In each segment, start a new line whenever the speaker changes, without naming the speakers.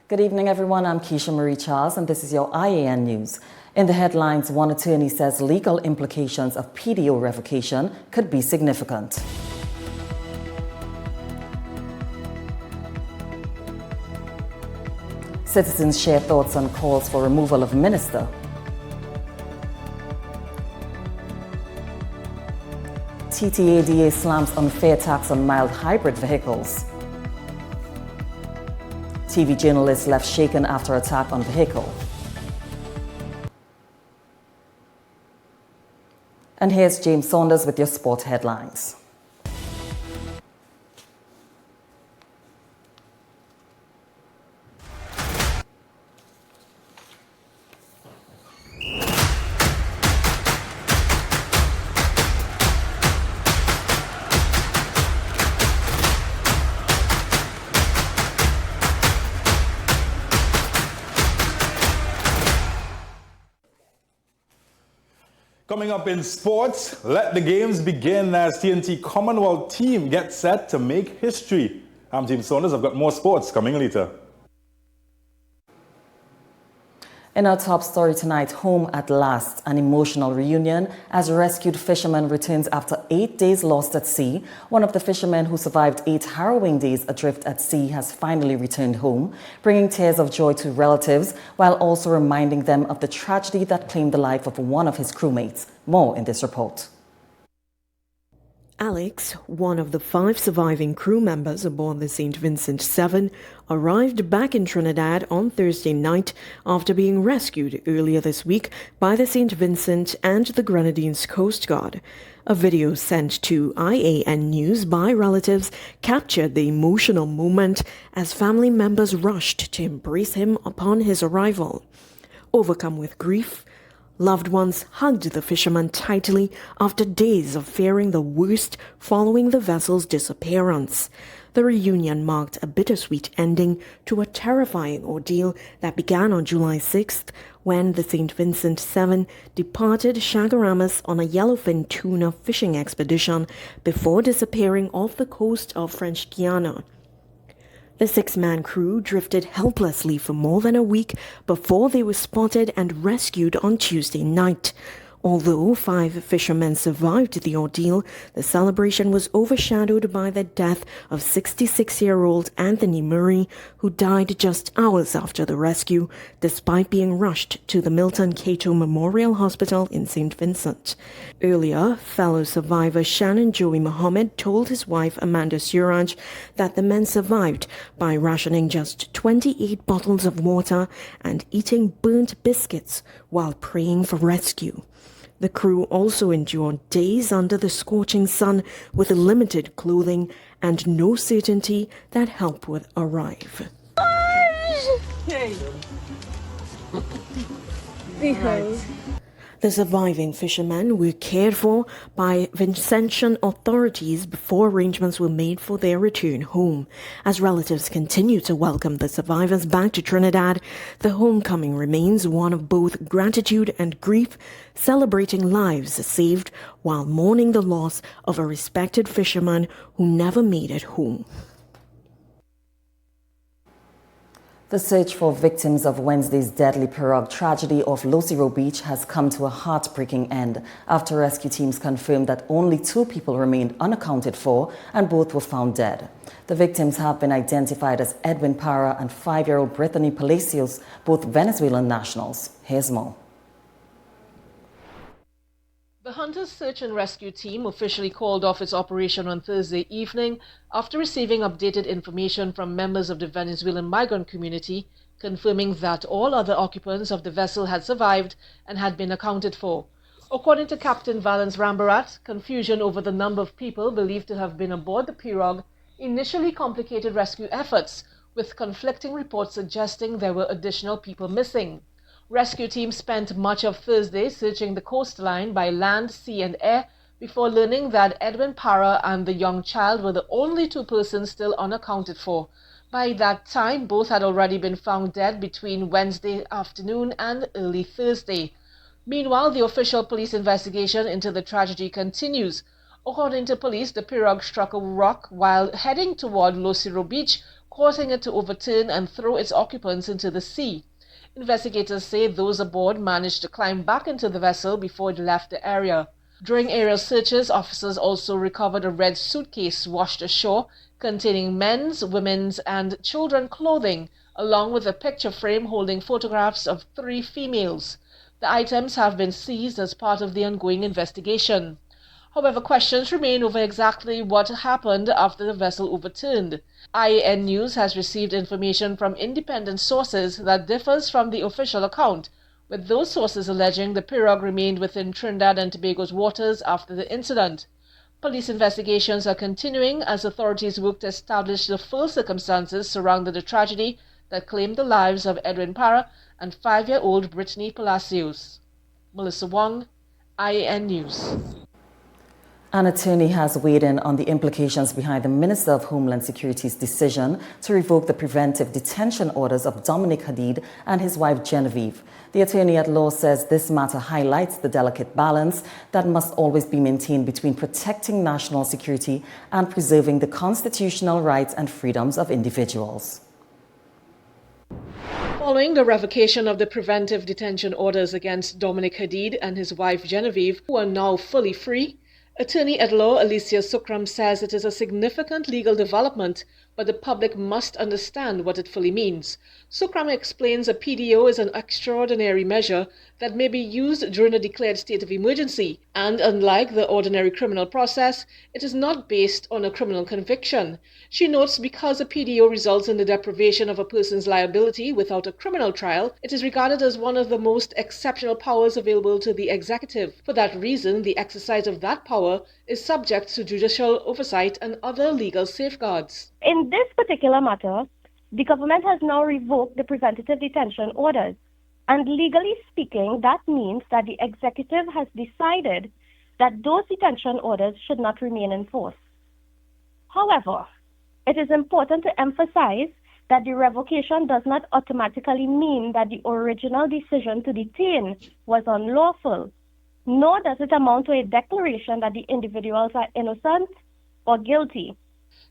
Good evening, everyone. I'm Keisha Marie Charles, and this is your I.A.N. news. In the headlines, one attorney says legal implications of PDO revocation could be significant. Citizens share thoughts on calls for removal of minister. TTADA slams unfair tax on mild hybrid vehicles. TV journalist left shaken after attack on vehicle. And here's James Saunders with your sport headlines.
Coming up in sports, let the games begin as TNT Commonwealth team gets set to make history. I'm James Saunders. I've got more sports coming later.
In our top story tonight, home at last, an emotional reunion as a rescued fisherman returns after 8 days lost at sea. One of the fishermen who survived 8 harrowing days adrift at sea has finally returned home, bringing tears of joy to relatives while also reminding them of the tragedy that claimed the life of one of his crewmates. More in this report.
Alex, one of the 5 surviving crew members aboard the St. Vincent 7, arrived back in Trinidad on Thursday night after being rescued earlier this week by the St. Vincent and the Grenadines Coast Guard. A video sent to I.A.N. News by relatives captured the emotional moment as family members rushed to embrace him upon his arrival. Overcome with grief, loved ones hugged the fisherman tightly after days of fearing the worst following the vessel's disappearance. The reunion marked a bittersweet ending to a terrifying ordeal that began on July 6th when the St. Vincent 7 departed Chaguaramas on a yellowfin tuna fishing expedition before disappearing off the coast of French Guiana. The 6-man crew drifted helplessly for more than a week before they were spotted and rescued on Tuesday night. Although 5 fishermen survived the ordeal, the celebration was overshadowed by the death of 66-year-old Anthony Murray, who died just hours after the rescue, despite being rushed to the Milton Cato Memorial Hospital in St. Vincent. Earlier, fellow survivor Shannon Joey Mohammed told his wife Amanda Suraj that the men survived by rationing just 28 bottles of water and eating burnt biscuits while praying for rescue. The crew also endured days under the scorching sun with limited clothing and no certainty that help would arrive.
Hey.
The surviving fishermen were cared for by Vincentian authorities before arrangements were made for their return home. As relatives continue to welcome the survivors back to Trinidad, the homecoming remains one of both gratitude and grief, celebrating lives saved while mourning the loss of a respected fisherman who never made it home.
The search for victims of Wednesday's deadly pirogue tragedy off Losiro Beach has come to a heartbreaking end after rescue teams confirmed that only 2 people remained unaccounted for and both were found dead. The victims have been identified as Edwin Parra and 5-year-old Brittany Palacios, both Venezuelan nationals. Here's more.
The Hunters Search and Rescue Team officially called off its operation on Thursday evening after receiving updated information from members of the Venezuelan migrant community confirming that all other occupants of the vessel had survived and had been accounted for. According to Captain Valence Rambarat, confusion over the number of people believed to have been aboard the pirogue initially complicated rescue efforts, with conflicting reports suggesting there were additional people missing. Rescue teams spent much of Thursday searching the coastline by land, sea and air before learning that Edwin Parra and the young child were the only 2 persons still unaccounted for. By that time, both had already been found dead between Wednesday afternoon and early Thursday. Meanwhile, the official police investigation into the tragedy continues. According to police, the pirogue struck a rock while heading toward Losiro Beach, causing it to overturn and throw its occupants into the sea. Investigators say those aboard managed to climb back into the vessel before it left the area. During aerial searches, officers also recovered a red suitcase washed ashore containing men's, women's, and children's clothing, along with a picture frame holding photographs of 3 females. The items have been seized as part of the ongoing investigation. However, questions remain over exactly what happened after the vessel overturned. I.A.N. News has received information from independent sources that differs from the official account, with those sources alleging the pirogue remained within Trinidad and Tobago's waters after the incident. Police investigations are continuing as authorities work to establish the full circumstances surrounding the tragedy that claimed the lives of Edwin Parra and 5-year-old Brittany Palacios. Melissa Wong, I.A.N. News.
An attorney has weighed in on the implications behind the Minister of Homeland Security's decision to revoke the preventive detention orders of Dominic Hadid and his wife Genevieve. The attorney at law says this matter highlights the delicate balance that must always be maintained between protecting national security and preserving the constitutional rights and freedoms of individuals.
Following the revocation of the preventive detention orders against Dominic Hadid and his wife Genevieve, who are now fully free, Attorney at Law Alicia Sukram says it is a significant legal development, but the public must understand what it fully means. Sukram explains a PDO is an extraordinary measure that may be used during a declared state of emergency, and unlike the ordinary criminal process, it is not based on a criminal conviction. She notes because a PDO results in the deprivation of a person's liability without a criminal trial, it is regarded as one of the most exceptional powers available to the executive. For that reason, the exercise of that power is subject to judicial oversight and other legal safeguards.
In this particular matter, the government has now revoked the preventative detention orders. And legally speaking, that means that the executive has decided that those detention orders should not remain in force. However, it is important to emphasize that the revocation does not automatically mean that the original decision to detain was unlawful, nor does it amount to a declaration that the individuals are innocent or guilty.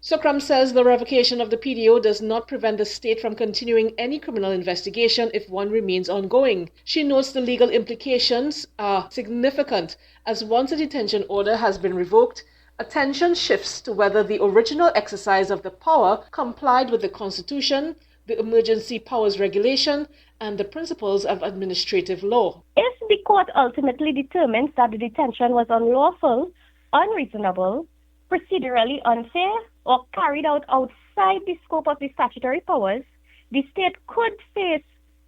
Sukram says the revocation of the PDO does not prevent the state from continuing any criminal investigation if one remains ongoing. She notes the legal implications are significant, as once a detention order has been revoked, attention shifts to whether the original exercise of the power complied with the Constitution, the Emergency Powers Regulation, and the principles of administrative law.
If the court ultimately determines that the detention was unlawful, unreasonable, procedurally unfair, or carried out outside the scope of the statutory powers, the state could face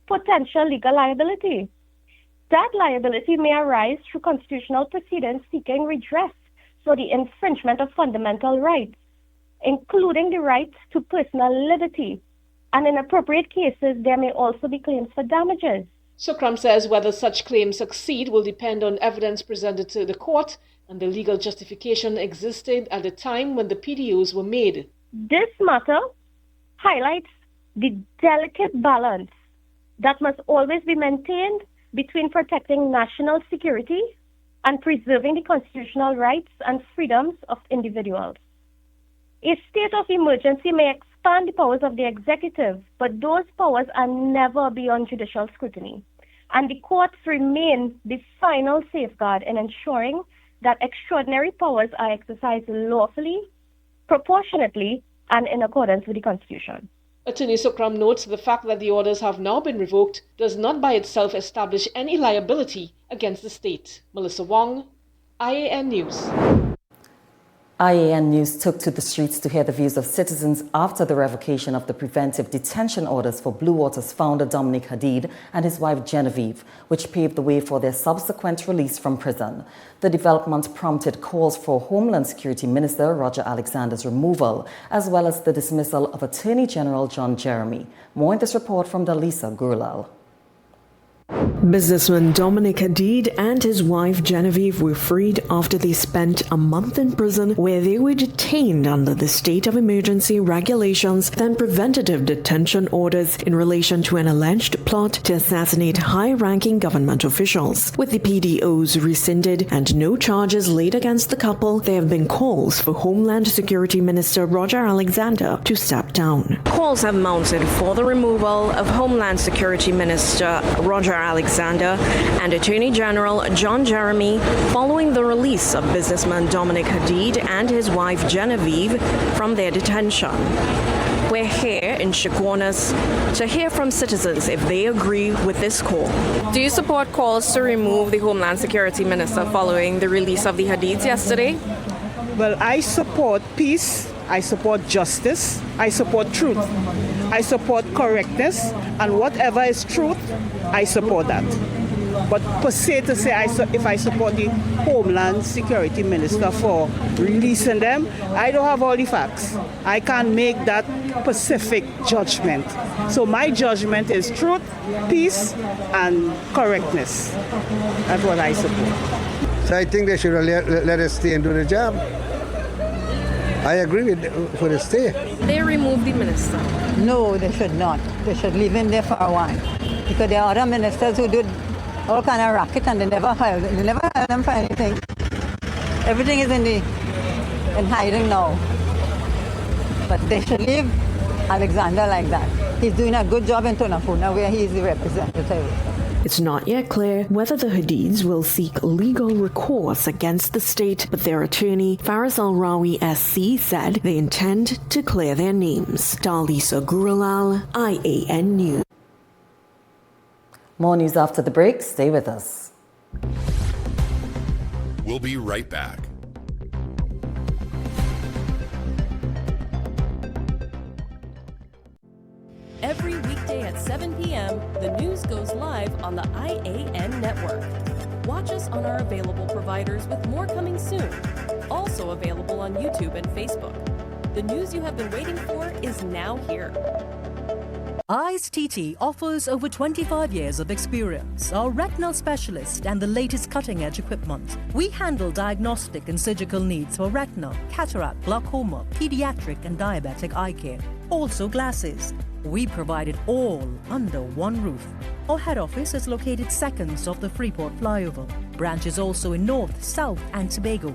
potential legal liability. That liability may arise through constitutional proceedings seeking redress for the infringement of fundamental rights, including the right to personal liberty, and in appropriate cases, there may also be claims for damages.
Sukram says whether such claims succeed will depend on evidence presented to the court and the legal justification existed at the time when the PDOs were made.
This matter highlights the delicate balance that must always be maintained between protecting national security and preserving the constitutional rights and freedoms of individuals. A state of emergency may expand the powers of the executive, but those powers are never beyond judicial scrutiny, and the courts remain the final safeguard in ensuring that extraordinary powers are exercised lawfully, proportionately, and in accordance with the Constitution.
Attorney Sukram notes the fact that the orders have now been revoked does not by itself establish any liability against the state. Melissa Wong, I.A.N. News.
I.A.N. News took to the streets to hear the views of citizens after the revocation of the preventive detention orders for Blue Water's founder Dominic Hadid and his wife Genevieve, which paved the way for their subsequent release from prison. The development prompted calls for Homeland Security Minister Roger Alexander's removal, as well as the dismissal of Attorney General John Jeremy. More in this report from Dalisa Gurlal.
Businessman Dominic Hadid and his wife Genevieve were freed after they spent a month in prison where they were detained under the state of emergency regulations and preventative detention orders in relation to an alleged plot to assassinate high-ranking government officials. With the PDOs rescinded and no charges laid against the couple, there have been calls for Homeland Security Minister Roger Alexander to step down. Calls have mounted for the removal of Homeland Security Minister Roger Alexander and Attorney General John Jeremy following the release of businessman Dominic Hadid and his wife Genevieve from their detention. We're here in Chaguanas to hear from citizens if they agree with this call. Do you support calls to remove the Homeland Security Minister following the release of the Hadids yesterday?
Well, I support peace, I support justice, I support truth, I support correctness, and whatever is truth, I support that. But per se to say if I support the Homeland Security Minister for releasing them, I don't have all the facts. I can't make that specific judgment. So my judgment is truth, peace, and correctness. That's what I support.
So I think they should let us stay and do the job. I agree with for the stay.
They removed the minister.
No, they should not. They should leave him there for a while. Because there are other ministers who do all kind of racket and they never hire them for anything. Everything is in hiding now. But they should leave Alexander like that. He's doing a good job in Tonapuna where he is the representative.
It's not yet clear whether the Hadids will seek legal recourse against the state, but their attorney, Faris Al-Rawi SC, said they intend to clear their names. Dalisa Gurulal, I.A.N. News.
More news after the break. Stay with us.
We'll be right back.
Every weekday at 7 p.m., the news goes live on the I.A.N. network. Watch us on our available providers with more coming soon. Also available on YouTube and Facebook. The news you have been waiting for is now here.
I.A.N offers over 25 years of experience, are retinal specialist and the latest cutting-edge equipment. We handle diagnostic and surgical needs for retina, cataract, glaucoma, pediatric and diabetic eye care. Also glasses. We provide it all under one roof. Our head office is located seconds off the Freeport flyover. Branches also in North, South and Tobago.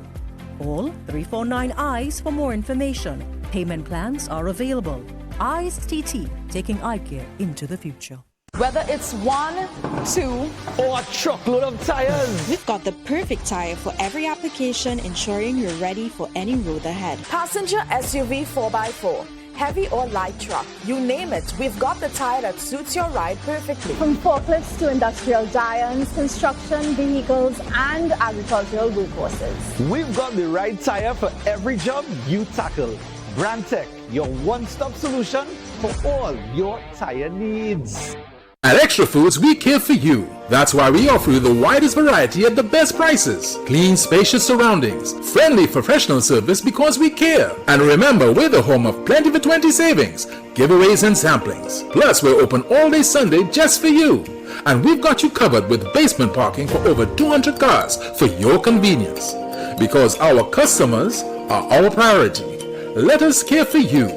Call 349 eyes for more information. Payment plans are available. I.A.N, taking eye care into the future.
Whether it's 1, 2, or a truckload of tires,
we've got the perfect tire for every application, ensuring you're ready for any road ahead.
Passenger SUV 4x4, heavy or light truck, you name it, we've got the tire that suits your ride perfectly.
From forklifts to industrial giants, construction vehicles, and agricultural workhorses.
We've got the right tire for every job you tackle. Brandtech, your one-stop solution for all your tire needs.
At Extra Foods, we care for you. That's why we offer you the widest variety at the best prices. Clean, spacious surroundings. Friendly, professional service because we care. And remember, we're the home of Plenty for 20 savings, giveaways and samplings. Plus, we're open all day Sunday just for you. And we've got you covered with basement parking for over 200 cars for your convenience. Because our customers are our priority. Let us care for you.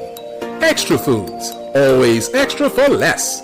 Extra Foods. Always extra for less.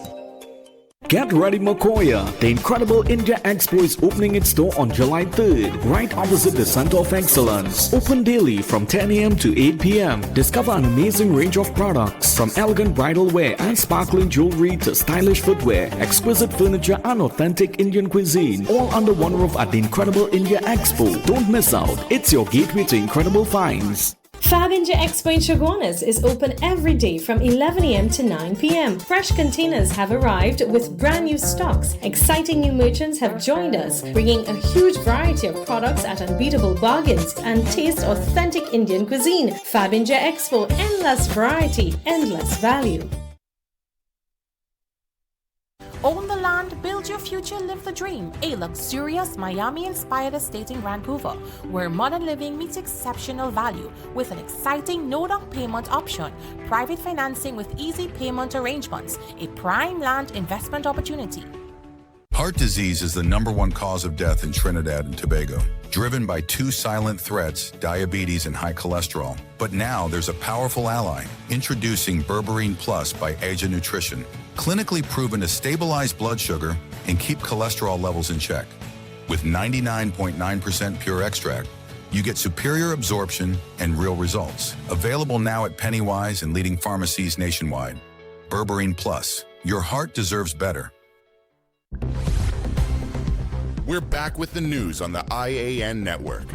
Get ready, Makoya! The incredible India Expo is opening its door on July 3rd, right opposite the Center of Excellence. Open daily from 10 a.m. to 8 p.m. Discover an amazing range of products, from elegant bridal wear and sparkling jewelry to stylish footwear, exquisite furniture and authentic Indian cuisine, all under one roof at the incredible India Expo. Don't miss out. It's your gateway to incredible finds.
Fab India Expo in Chaguanas is open every day from 11 a.m. to 9 p.m. Fresh containers have arrived with brand new stocks. Exciting new merchants have joined us, bringing a huge variety of products at unbeatable bargains and taste authentic Indian cuisine. Fab India Expo, endless variety, endless value.
Own the land, build your future, live the dream. A luxurious Miami-inspired estate in Vancouver, where modern living meets exceptional value with an exciting no-down payment option, private financing with easy payment arrangements, a prime land investment opportunity.
Heart disease is the #1 cause of death in Trinidad and Tobago, driven by 2 silent threats, diabetes and high cholesterol. But now there's a powerful ally, introducing Berberine Plus by A.D.VERTISE Nutrition, clinically proven to stabilize blood sugar and keep cholesterol levels in check. With 99.9% pure extract, you get superior absorption and real results. Available now at Pennywise and leading pharmacies nationwide. Berberine Plus, your heart deserves better.
We're back with the news on the I.A.N. network.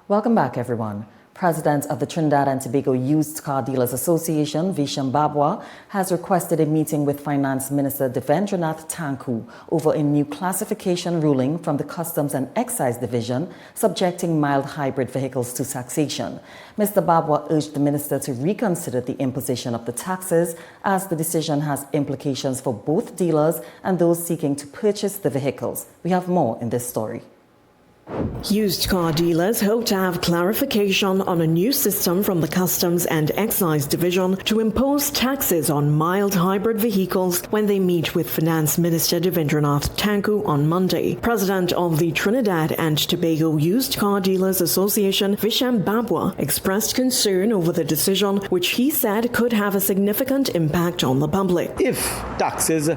Welcome back, everyone. President of the Trinidad and Tobago Used Car Dealers Association, Visham Babwa, has requested a meeting with Finance Minister Devendranath Tanku over a new classification ruling from the Customs and Excise Division subjecting mild hybrid vehicles to taxation. Mr. Babwa urged the minister to reconsider the imposition of the taxes, as the decision has implications for both dealers and those seeking to purchase the vehicles. We have more in this story.
Used car dealers hope to have clarification on a new system from the Customs and Excise Division to impose taxes on mild hybrid vehicles when they meet with Finance Minister Devendranath Tanku on Monday. President of the Trinidad and Tobago Used Car Dealers Association, Visham Babwa, expressed concern over the decision, which he said could have a significant impact on the public.
If taxes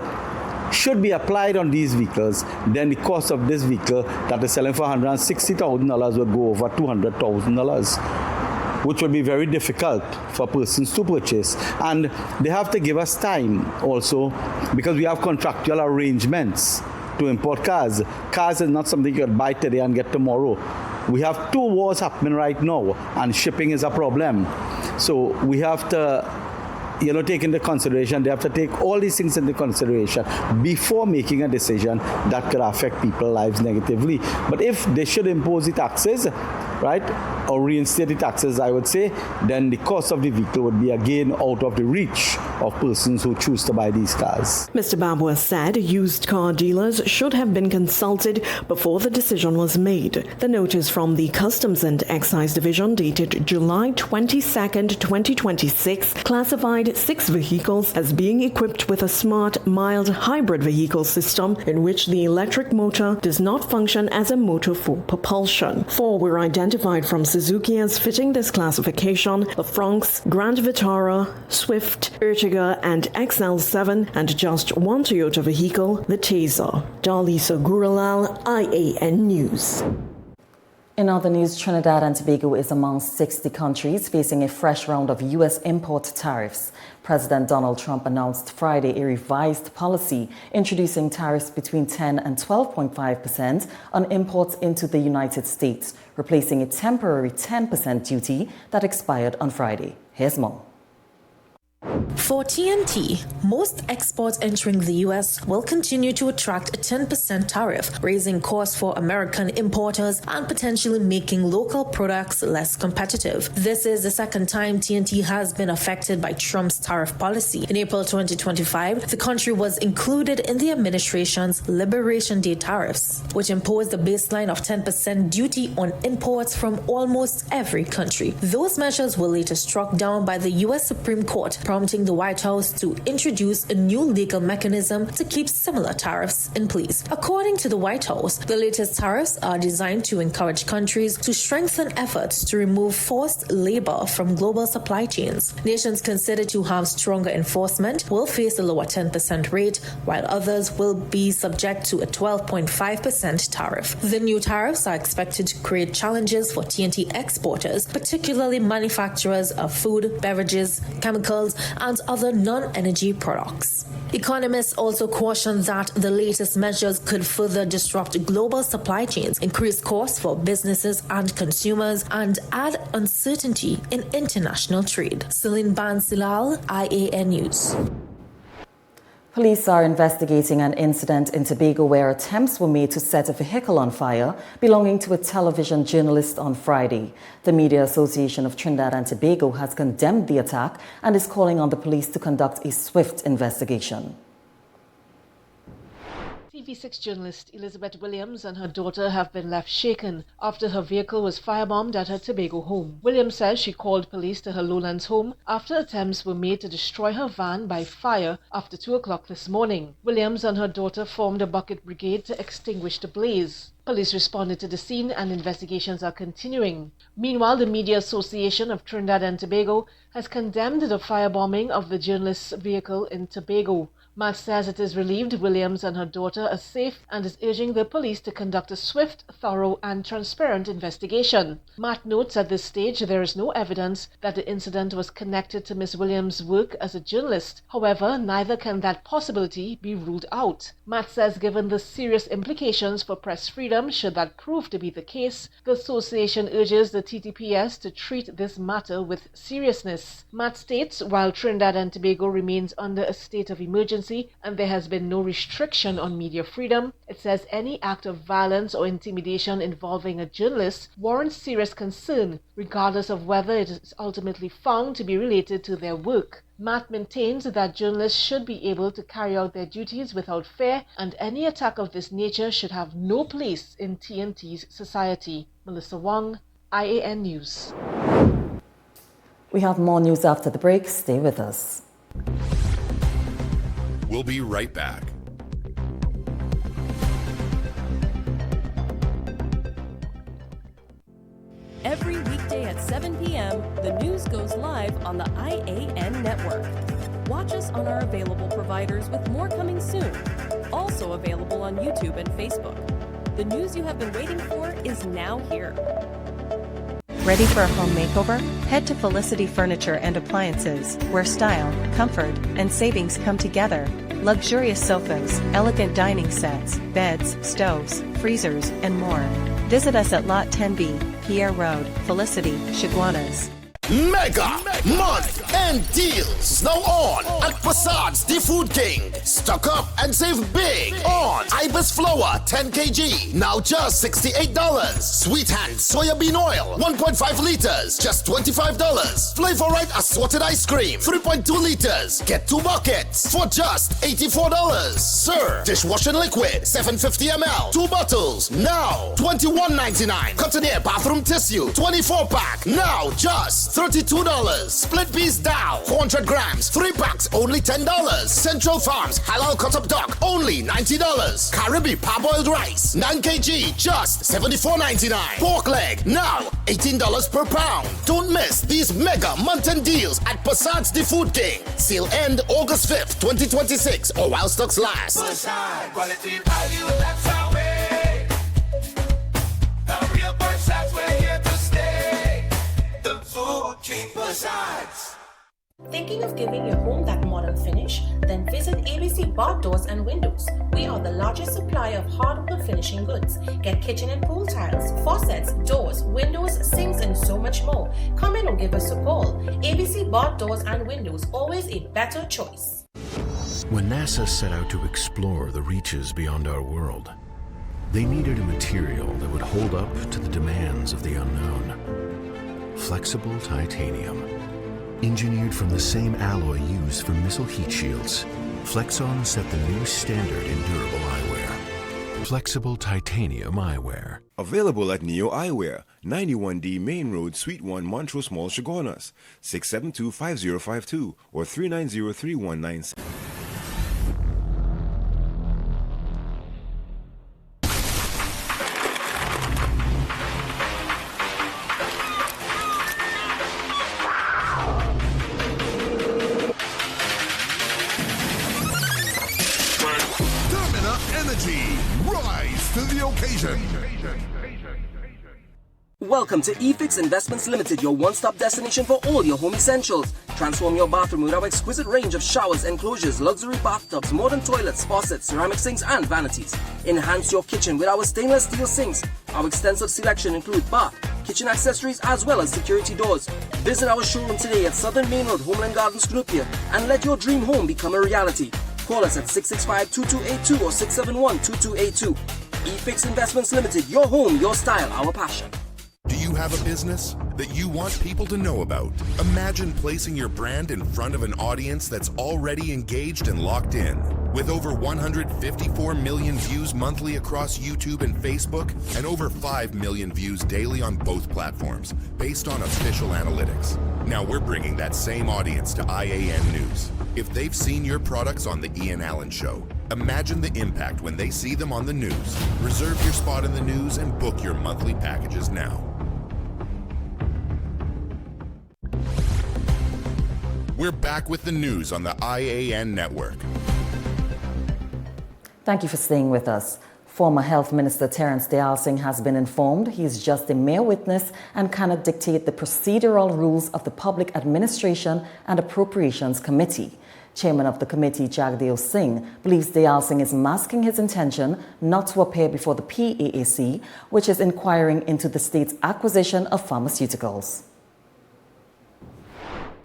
should be applied on these vehicles, then the cost of this vehicle that is selling for $160,000 would go over $200,000, which would be very difficult for persons to purchase. And they have to give us time also, because we have contractual arrangements to import cars. Cars is not something you can buy today and get tomorrow. We have 2 wars happening right now, and shipping is a problem. So we have to take into consideration, they have to take all these things into consideration before making a decision that could affect people's lives negatively. But if they should impose the taxes, right, or reinstate the taxes, I would say, then the cost of the vehicle would be again out of the reach of persons who choose to buy these cars.
Mr. Babwa said used car dealers should have been consulted before the decision was made. The notice from the Customs and Excise Division dated July 22nd, 2026 classified 6 vehicles as being equipped with a smart mild hybrid vehicle system in which the electric motor does not function as a motor for propulsion. 4 were identified from Suzuki as fitting this classification: the Fronx, Grand Vitara, Swift, Ertiga and XL7, and just 1 Toyota vehicle, the Taser. Dalisa Guralal, I.A.N. News.
In other news, Trinidad and Tobago is among 60 countries facing a fresh round of U.S. import tariffs. President Donald Trump announced Friday a revised policy introducing tariffs between 10 and 12.5% on imports into the United States, replacing a temporary 10% duty that expired on Friday. Here's more.
For TNT, most exports entering the U.S. will continue to attract a 10% tariff, raising costs for American importers and potentially making local products less competitive. This is the second time TNT has been affected by Trump's tariff policy. In April 2025, the country was included in the administration's Liberation Day tariffs, which imposed a baseline of 10% duty on imports from almost every country. Those measures were later struck down by the U.S. Supreme Court, prompting the White House to introduce a new legal mechanism to keep similar tariffs in place. According to the White House, the latest tariffs are designed to encourage countries to strengthen efforts to remove forced labor from global supply chains. Nations considered to have stronger enforcement will face a lower 10% rate, while others will be subject to a 12.5% tariff. The new tariffs are expected to create challenges for TNT exporters, particularly manufacturers of food, beverages, chemicals, and other non-energy products. Economists also caution that the latest measures could further disrupt global supply chains, increase costs for businesses and consumers, and add uncertainty in international trade. Celine Bansilal, I.A.N. News.
Police are investigating an incident in Tobago where attempts were made to set a vehicle on fire belonging to a television journalist on Friday. The Media Association of Trinidad and Tobago has condemned the attack and is calling on the police to conduct a swift investigation.
TV6 journalist Elizabeth Williams and her daughter have been left shaken after her vehicle was firebombed at her Tobago home. Williams says she called police to her Lowlands home after attempts were made to destroy her van by fire after 2 o'clock this morning. Williams and her daughter formed a bucket brigade to extinguish the blaze. Police responded to the scene and investigations are continuing. Meanwhile, the Media Association of Trinidad and Tobago has condemned the firebombing of the journalist's vehicle in Tobago. Matt says it is relieved Williams and her daughter are safe and is urging the police to conduct a swift, thorough and transparent investigation. Matt notes at this stage there is no evidence that the incident was connected to Ms. Williams' work as a journalist. However, neither can that possibility be ruled out. Matt says given the serious implications for press freedom should that prove to be the case, the association urges the TTPS to treat this matter with seriousness. Matt states while Trinidad and Tobago remains under a state of emergency and there has been no restriction on media freedom, it says any act of violence or intimidation involving a journalist warrants serious concern, regardless of whether it is ultimately found to be related to their work. Matt maintains that journalists should be able to carry out their duties without fear, and any attack of this nature should have no place in TNT's society. Melissa Wong, I.A.N. News.
We have more news after the break. Stay with us.
We'll be right back.
Every weekday at 7 p.m., the news goes live on the I.A.N. network. Watch us on our available providers with more coming soon. Also available on YouTube and Facebook. The news you have been waiting for is now here.
Ready for a home makeover? Head to Felicity Furniture and Appliances, where style, comfort, and savings come together. Luxurious sofas, elegant dining sets, beds, stoves, freezers, and more. Visit us at Lot 10B, Pierre Road, Felicity, Chaguanas.
Mega month end deals now on at Passad's The Food King. Stock up and save big on Ibis flour 10 kg, now just $68. Sweet Hand soybean oil 1.5 liters, just $25. Flavor Right assorted ice cream 3.2 liters, get 2 buckets for just $84. Sir dishwashing liquid 750 ml, 2 bottles, now $21.99. Cotoneer bathroom tissue 24 pack, now just $32. Split piece dal 400 grams, 3 packs only $10. Central Farms halal cut up duck only $90. Caribbean parboiled rice 9 kg just $74.99. Pork leg now $18 per pound. Don't miss these mega month-end deals at Passad's The Food King. Sale end August 5th, 2026 or while stocks last.
Passad, quality value, that's our way. The real Passads, we're here to stay. The Food King Passads.
Thinking of giving your home that modern finish? Then visit ABC Bar Doors and Windows. We are the largest supplier of hardwood finishing goods. Get kitchen and pool tiles, faucets, doors, windows, sinks, and so much more. Come in or give us a call. ABC Bar Doors and Windows, always a better choice.
When NASA set out to explore the reaches beyond our world, they needed a material that would hold up to the demands of the unknown. Flexible titanium. Engineered from the same alloy used for missile heat shields, Flexon set the new standard in durable eyewear. Flexible titanium eyewear.
Available at Neo Eyewear, 91D Main Road, Suite 1, Montrose Mall, Chaguanas, 672-5052 or 390-3197.
Rise to the occasion.
Welcome to eFix Investments Limited, your one-stop destination for all your home essentials. Transform your bathroom with our exquisite range of showers, enclosures, luxury bathtubs, modern toilets, faucets, ceramic sinks, and vanities. Enhance your kitchen with our stainless steel sinks. Our extensive selection includes bath, kitchen accessories, as well as security doors. Visit our showroom today at Southern Main Road, Homeland Gardens, Cunupia, and let your dream home become a reality. Call us at 665-2282 or 671-2282. eFix Investments Limited, your home, your style, our passion.
Do you have a business that you want people to know about? Imagine placing your brand in front of an audience that's already engaged and locked in. With over 154 million views monthly across YouTube and Facebook, and over 5 million views daily on both platforms, based on official analytics. Now we're bringing that same audience to I.A.N. News. If they've seen your products on the Ian Show, imagine the impact when they see them on the news. Reserve your spot in the news and book your monthly packages now. We're back with the news on the I.A.N. network.
Thank you for staying with us. Former Health Minister Terence Dayal Singh has been informed he is just a mere witness and cannot dictate the procedural rules of the Public Administration and Appropriations Committee. Chairman of the committee, Jagdeo Singh, believes Dayal Singh is masking his intention not to appear before the PAAC, which is inquiring into the state's acquisition of pharmaceuticals.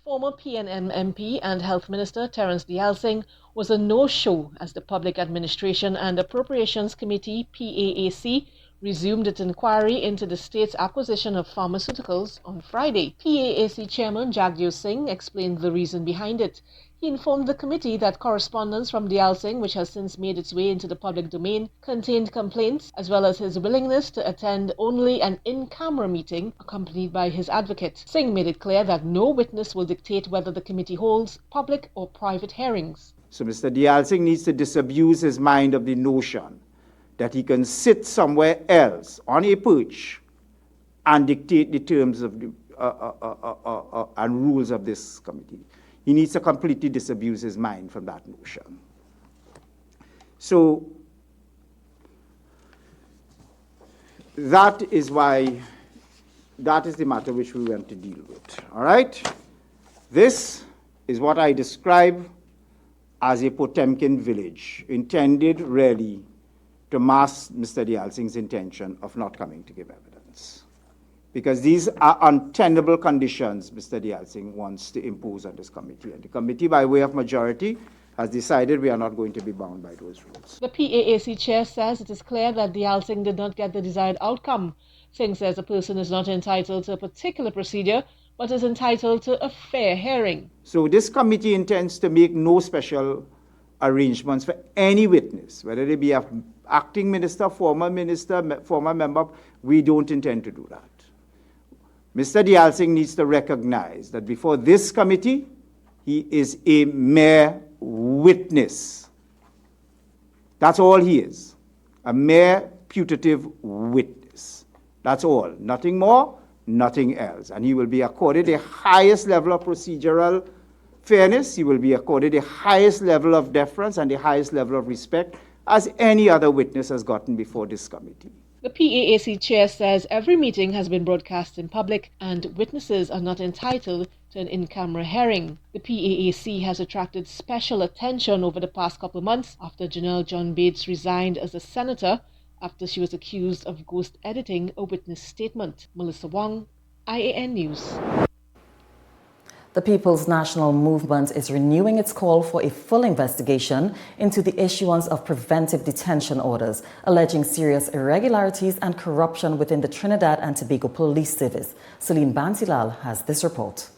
Former PNM MP and Health Minister Terence Dayal Singh was a no-show as the Public Administration and Appropriations Committee, PAAC, resumed its inquiry into the state's acquisition of pharmaceuticals on Friday. PAAC Chairman Jagdeo Singh explained the reason behind it. He informed the committee that correspondence from Dayal Singh, which has since made its way into the public domain, contained complaints as well as his willingness to attend only an in-camera meeting accompanied by his advocate. Singh made it clear that no witness will dictate whether the committee holds public or private hearings.
So Mr. Dayal Singh needs to disabuse his mind of the notion that he can sit somewhere else on a perch and dictate the terms of the, and rules of this committee. He needs to completely disabuse his mind from that notion. So that is why, that is the matter which we went to deal with. All right? This is what I describe as a Potemkin village, intended really to mask Mr. Dayal Singh's intention of not coming to give evidence. Because these are untenable conditions Mr. Dayal Singh wants to impose on this committee. And the committee, by way of majority, has decided we are not going to be bound by those rules.
The PAAC chair says it is clear that Dayal Singh did not get the desired outcome. Singh says a person is not entitled to a particular procedure, but is entitled to a fair hearing.
So this committee intends to make no special arrangements for any witness, whether they be an acting minister, former member. We don't intend to do that. Mr. Dayal Singh needs to recognize that before this committee, he is a mere witness. That's all he is, a mere putative witness. That's all, nothing more, nothing else. And he will be accorded the highest level of procedural fairness, he will be accorded the highest level of deference and the highest level of respect as any other witness has gotten before this committee.
The PAAC chair says every meeting has been broadcast in public and witnesses are not entitled to an in-camera hearing. The PAAC has attracted special attention over the past couple of months after Janelle John Bates resigned as a senator after she was accused of ghost editing a witness statement. Melissa Wong, I.A.N. News.
The People's National Movement is renewing its call for a full investigation into the issuance of preventive detention orders, alleging serious irregularities and corruption within the Trinidad and Tobago Police Service. Celine Bantilal has this report.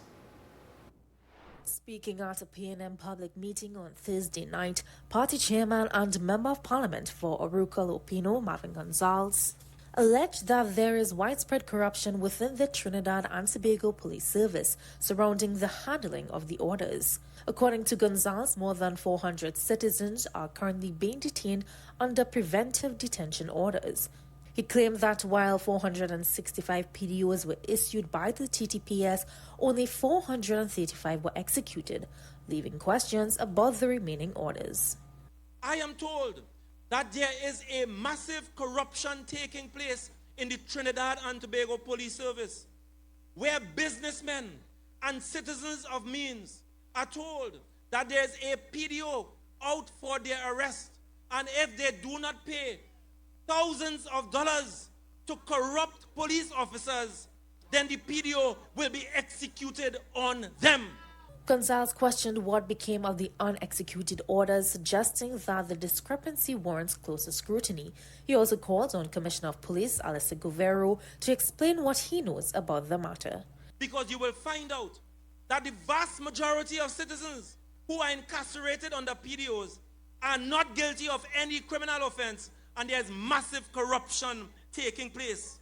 Speaking at a PNM public meeting on Thursday night, party chairman and member of parliament for Aruca Lopino, Marvin Gonzalez, alleged that there is widespread corruption within the Trinidad and Tobago Police Service surrounding the handling of the orders. According to Gonzalez, more than 400 citizens are currently being detained under preventive detention orders. He claimed that while 465 PDOs were issued by the TTPS, only 435 were executed, leaving questions about the remaining orders.
I am told that there is a massive corruption taking place in the Trinidad and Tobago Police Service, where businessmen and citizens of means are told that there's a PDO out for their arrest, and if they do not pay thousands of dollars to corrupt police officers, then the PDO will be executed on them.
Gonzalez questioned what became of the unexecuted orders, suggesting that the discrepancy warrants closer scrutiny. He also called on Commissioner of Police Alistair Guerrero to explain what he knows about the matter.
Because you will find out that the vast majority of citizens who are incarcerated under PDOs are not guilty of any criminal offense, and there's massive corruption taking place.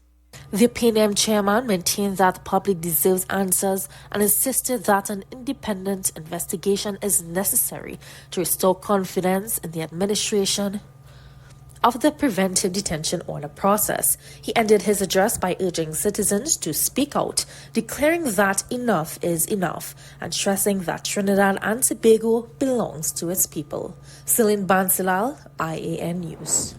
The PNM chairman maintained that the public deserves answers and insisted that an independent investigation is necessary to restore confidence in the administration of the preventive detention order process. He ended his address by urging citizens to speak out, declaring that enough is enough and stressing that Trinidad and Tobago belongs to its people. Celine Bansilal, I.A.N. News.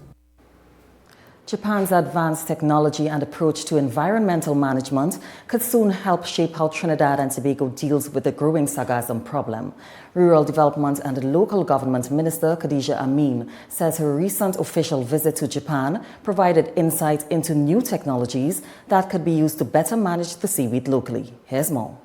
Japan's advanced technology and approach to environmental management could soon help shape how Trinidad and Tobago deals with the growing sargassum problem. Rural Development and Local Government Minister Khadija I.A.N. says her recent official visit to Japan provided insight into new technologies that could be used to better manage the seaweed locally. Here's more.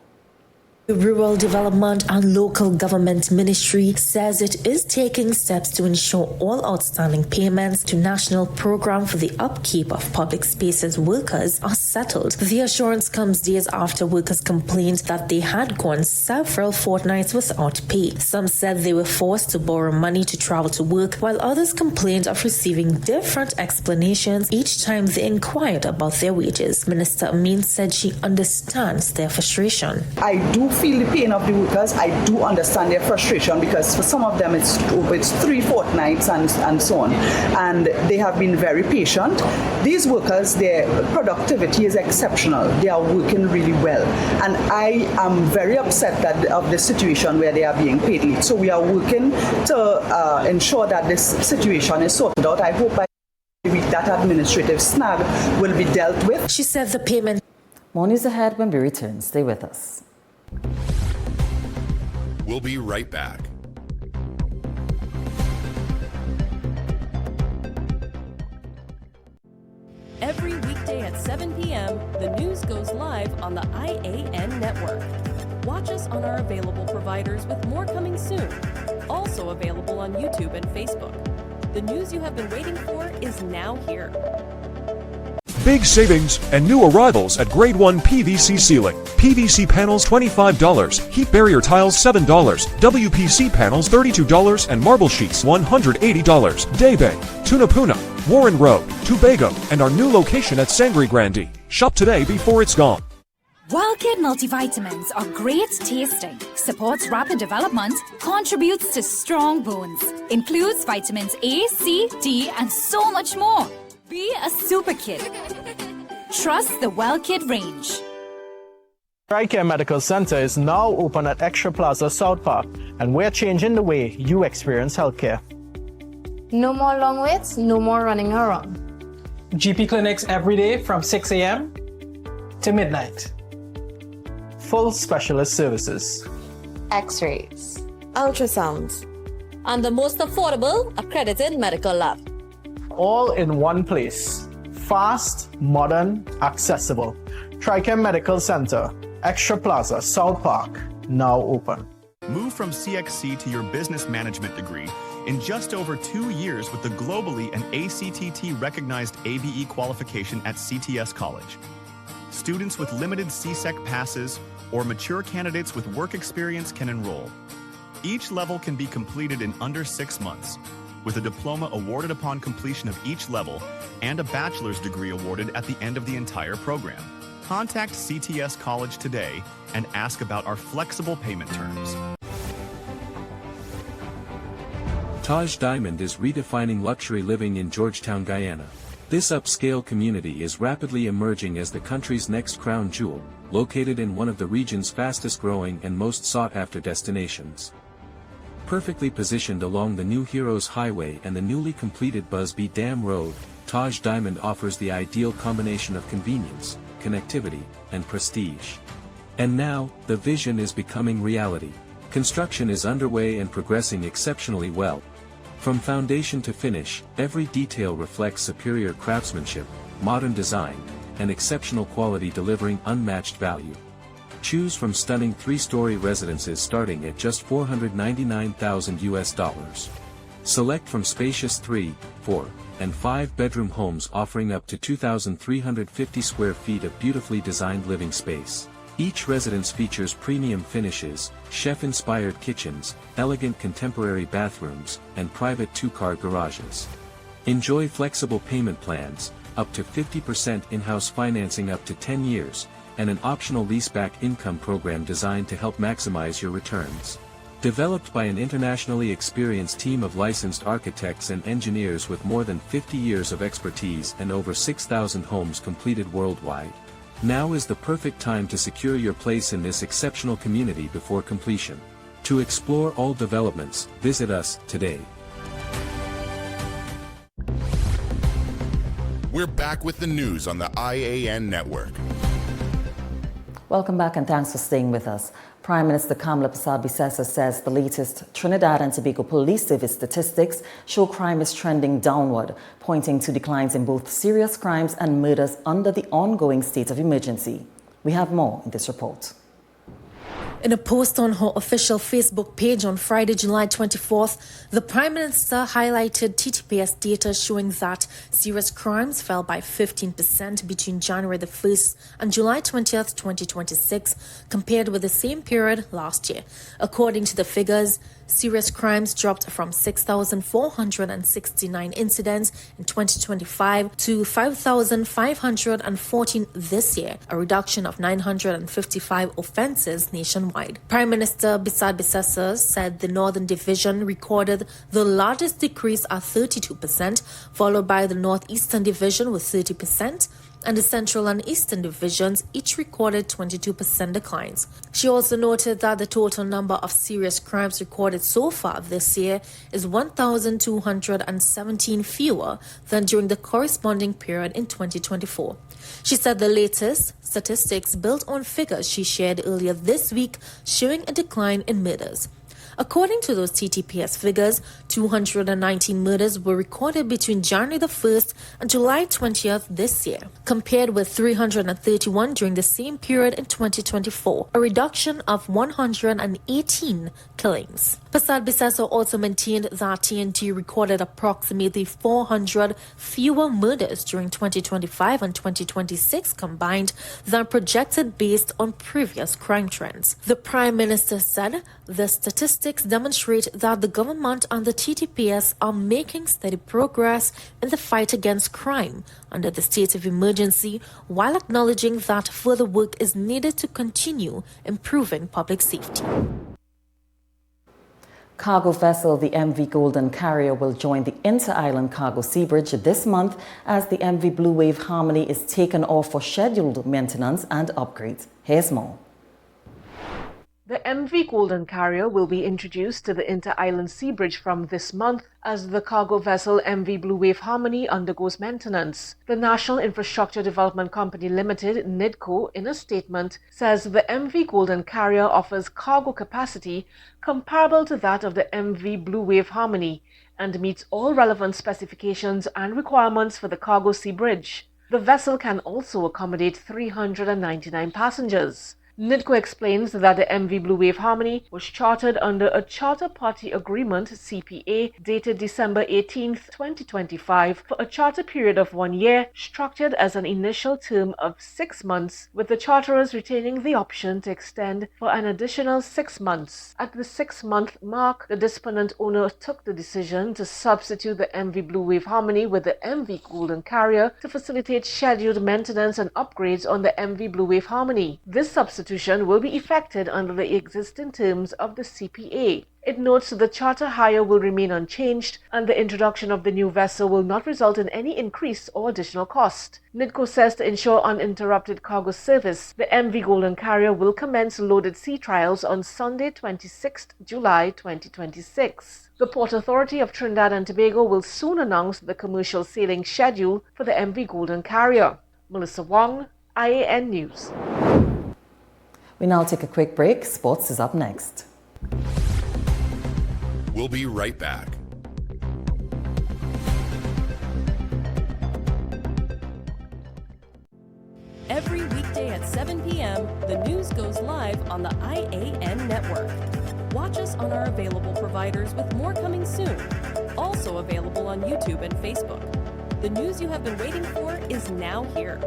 The Rural Development and Local Government Ministry says it is taking steps to ensure all outstanding payments to National Program for the Upkeep of Public Spaces workers are settled. The assurance comes days after workers complained that they had gone several fortnights without pay. Some said they were forced to borrow money to travel to work, while others complained of receiving different explanations each time they inquired about their wages. Minister I.A.N. said she understands their frustration.
I do feel the pain of the workers. I do understand their frustration because for some of them it's 3 fortnights and so on. And they have been very patient. These workers, their productivity is exceptional. They are working really well. And I am very upset of the situation where they are being paid late. So we are working to ensure that this situation is sorted out. I hope by the week that administrative snag will be dealt with.
She said the payment.
More news ahead when we return. Stay with us.
We'll be right back.
Every weekday at 7 p.m., the news goes live on the I.A.N. network. Watch us on our available providers with more coming soon. Also available on YouTube and Facebook. The news you have been waiting for is now here.
Big savings and new arrivals at Grade 1 PVC ceiling. PVC panels $25, heat barrier tiles $7, WPC panels $32, and marble sheets $180. Day Bay, Tunapuna, Warren Road, Tobago, and our new location at Sangre Grande. Shop today before it's gone.
WellKid multivitamins are great tasting, supports rapid development, contributes to strong bones, includes vitamins A, C, D, and so much more. Be a super kid. Trust the WellKid range.
I.A.N Medical Center is now open at Extra Plaza South Park, and we're changing the way you experience healthcare.
No more long waits, no more running around.
GP clinics every day from 6 a.m. to midnight. Full specialist services.
X-rays.
Ultrasounds. And the most affordable accredited medical lab.
All in one place. Fast, modern, accessible. I.A.N Medical Center, Extra Plaza, South Park, now open.
Move from CXC to your business management degree in just over 2 years with the globally and ACTT recognized ABE qualification at CTS College. Students with limited CSEC passes or mature candidates with work experience can enroll. Each level can be completed in under 6 months, with a diploma awarded upon completion of each level and a bachelor's degree awarded at the end of the entire program. Contact CTS College today and ask about our flexible payment terms.
Taj Diamond is redefining luxury living in Georgetown, Guyana. This upscale community is rapidly emerging as the country's next crown jewel, located in one of the region's fastest growing and most sought-after destinations. Perfectly positioned along the New Heroes Highway and the newly completed Busby Dam Road, Taj Diamond offers the ideal combination of convenience, connectivity, and prestige. And now, the vision is becoming reality. Construction is underway and progressing exceptionally well. From foundation to finish, every detail reflects superior craftsmanship, modern design, and exceptional quality delivering unmatched value. Choose from stunning 3-story residences starting at just $499,000. Select from spacious 3, 4, and 5-bedroom homes offering up to 2,350 square feet of beautifully designed living space. Each residence features premium finishes, chef-inspired kitchens, elegant contemporary bathrooms, and private two-car garages. Enjoy flexible payment plans, up to 50% in-house financing up to 10 years, and an optional leaseback income program designed to help maximize your returns. Developed by an internationally experienced team of licensed architects and engineers with more than 50 years of expertise and over 6,000 homes completed worldwide. Now is the perfect time to secure your place in this exceptional community before completion. To explore all developments, visit us today.
We're back with the news on the I.A.N. network.
Welcome back and thanks for staying with us. Prime Minister Kamala Persad-Bissessar says the latest Trinidad and Tobago Police Service statistics show crime is trending downward, pointing to declines in both serious crimes and murders under the ongoing state of emergency. We have more in this report.
In a post on her official Facebook page on Friday, July 24th, the Prime Minister highlighted TTPS data showing that serious crimes fell by 15% between January the 1st and July 20th, 2026, compared with the same period last year. According to the figures, serious crimes dropped from 6,469 incidents in 2025 to 5,514 this year, a reduction of 955 offences nationwide. Prime Minister Persad-Bissessar said the Northern Division recorded the largest decrease at 32%, followed by the Northeastern Division with 30%, and the Central and Eastern Divisions each recorded 22% declines. She also noted that the total number of serious crimes recorded so far this year is 1,217 fewer than during the corresponding period in 2024. She said the latest statistics built on figures she shared earlier this week showing a decline in murders. According to those TTPS figures, 219 murders were recorded between January the 1st and July 20th this year, compared with 331 during the same period in 2024, a reduction of 118 killings. Persad-Bissessar also maintained that TNT recorded approximately 400 fewer murders during 2025 and 2026 combined than projected based on previous crime trends. The Prime Minister said the statistics demonstrate that the government and the TTPS are making steady progress in the fight against crime under the state of emergency, while acknowledging that further work is needed to continue improving public safety.
Cargo vessel the MV Golden Carrier will join the Inter-Island Cargo Sea Bridge this month as the MV Blue Wave Harmony is taken off for scheduled maintenance and upgrades. Here's more.
The MV Golden Carrier will be introduced to the Inter-Island Sea Bridge from this month as the cargo vessel MV Blue Wave Harmony undergoes maintenance. The National Infrastructure Development Company Limited, NIDCO, in a statement, says the MV Golden Carrier offers cargo capacity comparable to that of the MV Blue Wave Harmony and meets all relevant specifications and requirements for the Cargo Sea Bridge. The vessel can also accommodate 399 passengers. NIDCO explains that the MV Blue Wave Harmony was chartered under a Charter Party Agreement (CPA) dated December 18, 2025 for a charter period of 1 year, structured as an initial term of 6 months, with the charterers retaining the option to extend for an additional 6 months. At the 6-month mark, the disponent owner took the decision to substitute the MV Blue Wave Harmony with the MV Golden Carrier to facilitate scheduled maintenance and upgrades on the MV Blue Wave Harmony. This substitution will be effected under the existing terms of the CPA. It notes the charter hire will remain unchanged and the introduction of the new vessel will not result in any increase or additional cost. NIDCO says to ensure uninterrupted cargo service, the MV Golden Carrier will commence loaded sea trials on Sunday, 26 July 2026. The Port Authority of Trinidad and Tobago will soon announce the commercial sailing schedule for the MV Golden Carrier. Melissa Wong, I.A.N. News.
We now take a quick break. Sports is up next.
We'll be right back.
Every weekday at 7 p.m., the news goes live on the I.A.N. network. Watch us on our available providers with more coming soon. Also available on YouTube and Facebook. The news you have been waiting for is now here.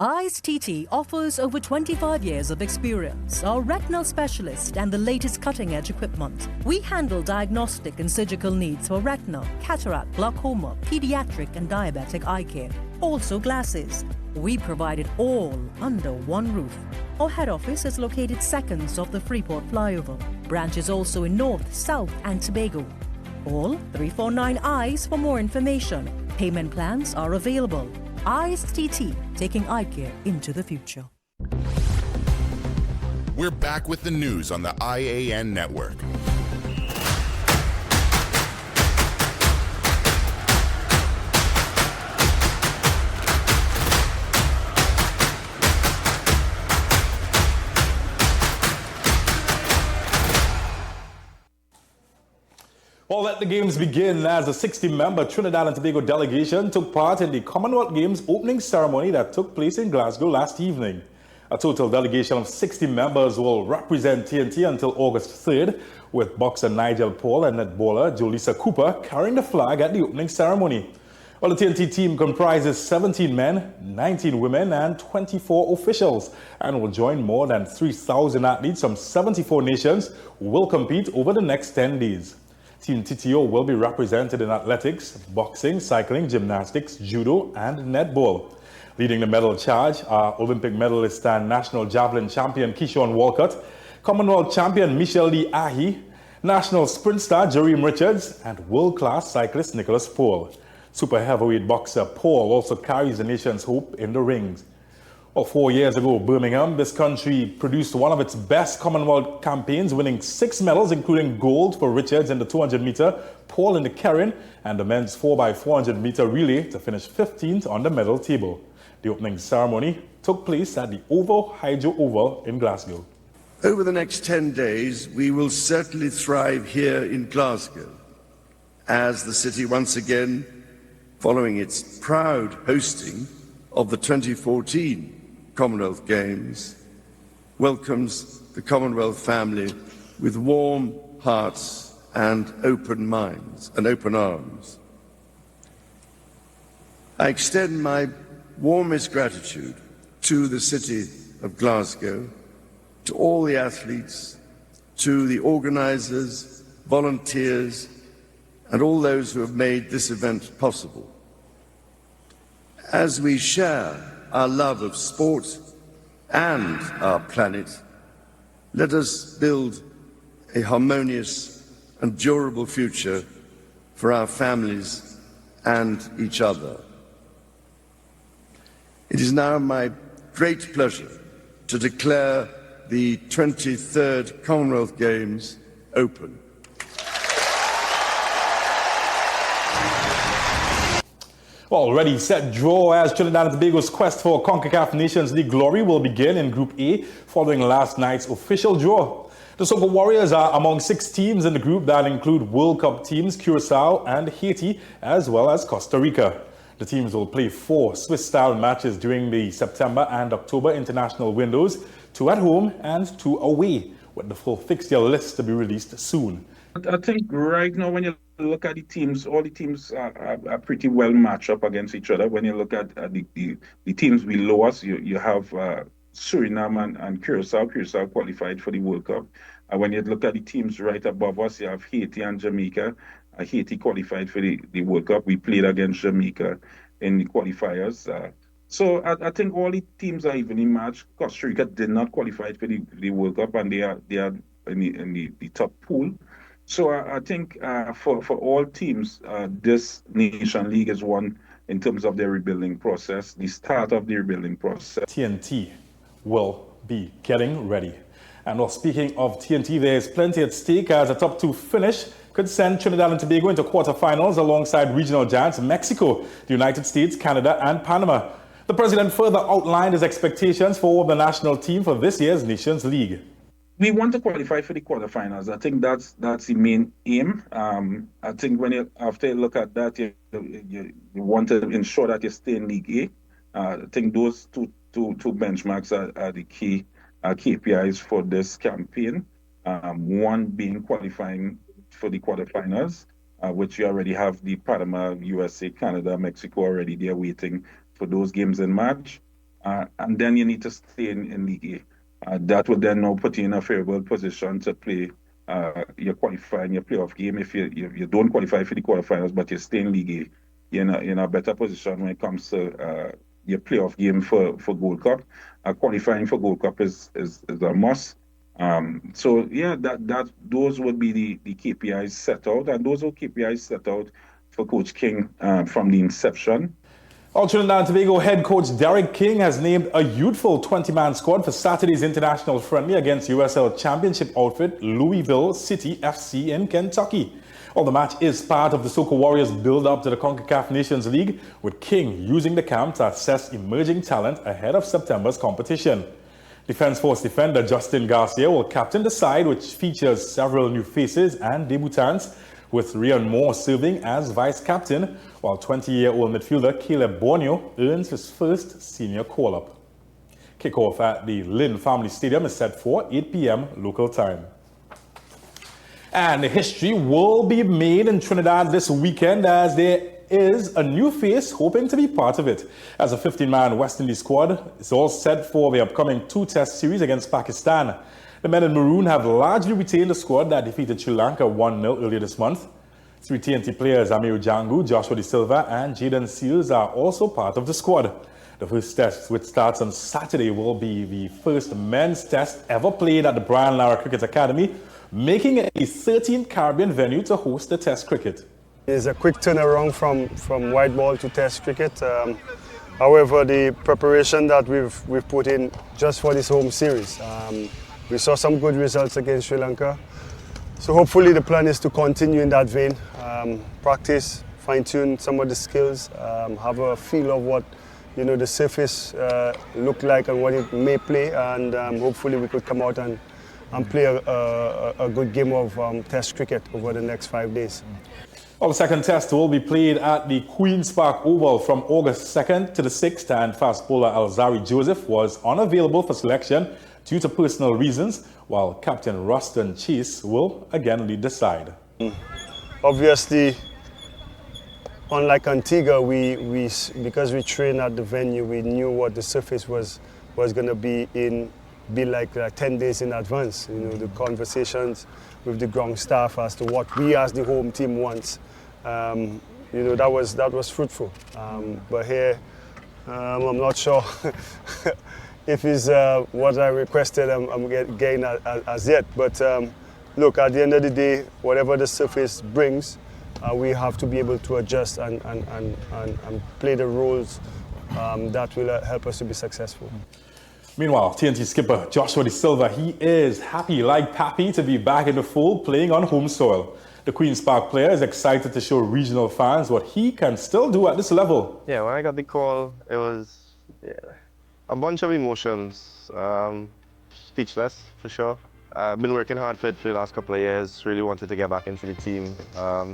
I.A.N TT offers over 25 years of experience, are retinal specialist and the latest cutting-edge equipment. We handle diagnostic and surgical needs for retina, cataract, glaucoma, pediatric and diabetic eye care. Also glasses. We provide it all under one roof. Our head office is located seconds off the Freeport flyover. Branches also in North, South and Tobago. Call 349 eyes for more information. Payment plans are available. I.A.N TT, taking eye care into the future.
We're back with the news on the I.A.N network.
Well, let the games begin as a 60-member Trinidad and Tobago delegation took part in the Commonwealth Games opening ceremony that took place in Glasgow last evening. A total delegation of 60 members will represent TNT until August 3rd, with boxer Nigel Paul and netballer Jolisa Cooper carrying the flag at the opening ceremony. Well, the TNT team comprises 17 men, 19 women and 24 officials and will join more than 3,000 athletes from 74 nations who will compete over the next 10 days. Team TTO will be represented in athletics, boxing, cycling, gymnastics, judo, and netball. Leading the medal charge are Olympic medalist and national javelin champion Keyshawn Walcott, Commonwealth champion Michelle Lee Ahi, national sprint star Jereme Richards, and world-class cyclist Nicholas Paul. Super heavyweight boxer Paul also carries the nation's hope in the rings. Well, 4 years ago, Birmingham, this country produced one of its best Commonwealth campaigns, winning 6 medals, including gold for Richards in the 200-meter, Paul in the carrying, and the men's 4x400-meter relay to finish 15th on the medal table. The opening ceremony took place at the Hydro Oval in Glasgow.
Over the next 10 days, we will certainly thrive here in Glasgow, as the city once again, following its proud hosting of the 2014 Commonwealth Games, welcomes the Commonwealth family with warm hearts and open minds and open arms. I extend my warmest gratitude to the city of Glasgow, to all the athletes, to the organisers, volunteers, and all those who have made this event possible. As we share our love of sport and our planet, let us build a harmonious and durable future for our families and each other. It is now my great pleasure to declare the 23rd Commonwealth Games open.
Already set draw as Trinidad and Tobago's quest for CONCACAF Nations League glory will begin in Group A following last night's official draw. The Super Warriors are among 6 teams in the group that include World Cup teams Curacao and Haiti, as well as Costa Rica. The teams will play 4 Swiss-style matches during the September and October international windows, 2 at home and 2 away, with the full fixture list to be released soon.
I think right now when you look at the teams, all the teams are pretty well matched up against each other. When you look at the teams below us, you have Suriname and Curacao. Curacao qualified for the World Cup. When you look at the teams right above us, you have Haiti and Jamaica. Haiti qualified for the World Cup. We played against Jamaica in the qualifiers. So I think all the teams are evenly matched. Costa Rica did not qualify for the World Cup, and they are in the top pool. So I think for all teams, this Nation League is one in terms of their rebuilding process, the start of the rebuilding process.
TNT will be getting ready. And well, speaking of TNT, there's plenty at stake as a top 2 finish could send Trinidad and Tobago into quarterfinals alongside regional giants Mexico, the United States, Canada, and Panama. The president further outlined his expectations for the national team for this year's Nations League.
We want to qualify for the quarterfinals. I think that's the main aim. I think after you look at that, you want to ensure that you stay in League A. I think those two benchmarks are the key KPIs for this campaign. One being qualifying for the quarterfinals, which you already have the Panama, USA, Canada, Mexico already there waiting for those games in March. and then you need to stay in League A. That would then now put you in a favorable position to play your qualifying, your playoff game. If you don't qualify for the quarterfinals, but you stay in League A, you're in a better position when it comes to your playoff game for Gold Cup. Qualifying for Gold Cup is a must. So yeah, those would be the KPIs set out, and those are KPIs set out for Coach King from the inception.
Trinidad and Tobago head coach Derek King has named a youthful 20-man squad for Saturday's international friendly against USL Championship outfit Louisville City FC in Kentucky. The match is part of the Soca Warriors build-up to the CONCACAF Nations League, with King using the camp to assess emerging talent ahead of September's competition. Defence Force defender Justin Garcia will captain the side, which features several new faces and debutants, with Rian Moore serving as vice-captain, while 20-year-old midfielder Caleb Borneo earns his first senior call-up. Kickoff at the Lynn Family Stadium is set for 8 p.m. local time. And history will be made in Trinidad this weekend, as there is a new face hoping to be part of it. As a 15-man West Indies squad is all set for the upcoming 2-test series against Pakistan. The men in maroon have largely retained the squad that defeated Sri Lanka 1-0 earlier this month. 3 TNT players, Amir Jangu, Joshua De Silva and Jaden Seals, are also part of the squad. The first test, which starts on Saturday, will be the first men's test ever played at the Brian Lara Cricket Academy, making it the 13th Caribbean venue to host the test cricket.
It's a quick turnaround from white ball to test cricket. However, the preparation that we've put in just for this home series, we saw some good results against Sri Lanka. So hopefully the plan is to continue in that vein, practice, fine-tune some of the skills, have a feel of what the surface look like and what it may play, and hopefully we could come out and play a good game of test cricket over the next 5 days.
The second test will be played at the Queen's Park Oval from August 2nd to the 6th, and fast bowler Alzari Joseph was unavailable for selection due to personal reasons, while Captain Ruston Chase will again lead the side.
Obviously, unlike Antigua, because we trained at the venue, we knew what the surface was going to be like 10 days in advance. The conversations with the ground staff as to what we as the home team wants. That was fruitful. But here, I'm not sure if it's what I requested I'm getting as yet. But look, at the end of the day, whatever the surface brings, we have to be able to adjust and play the roles that will help us to be successful.
Meanwhile, TNT skipper Joshua De Silva, he is happy like Pappy to be back in the fold playing on home soil. The Queen's Park player is excited to show regional fans what he can still do at this level.
Yeah, when I got the call, it was a bunch of emotions. Speechless, for sure. I've been working hard for it for the last couple of years, really wanted to get back into the team.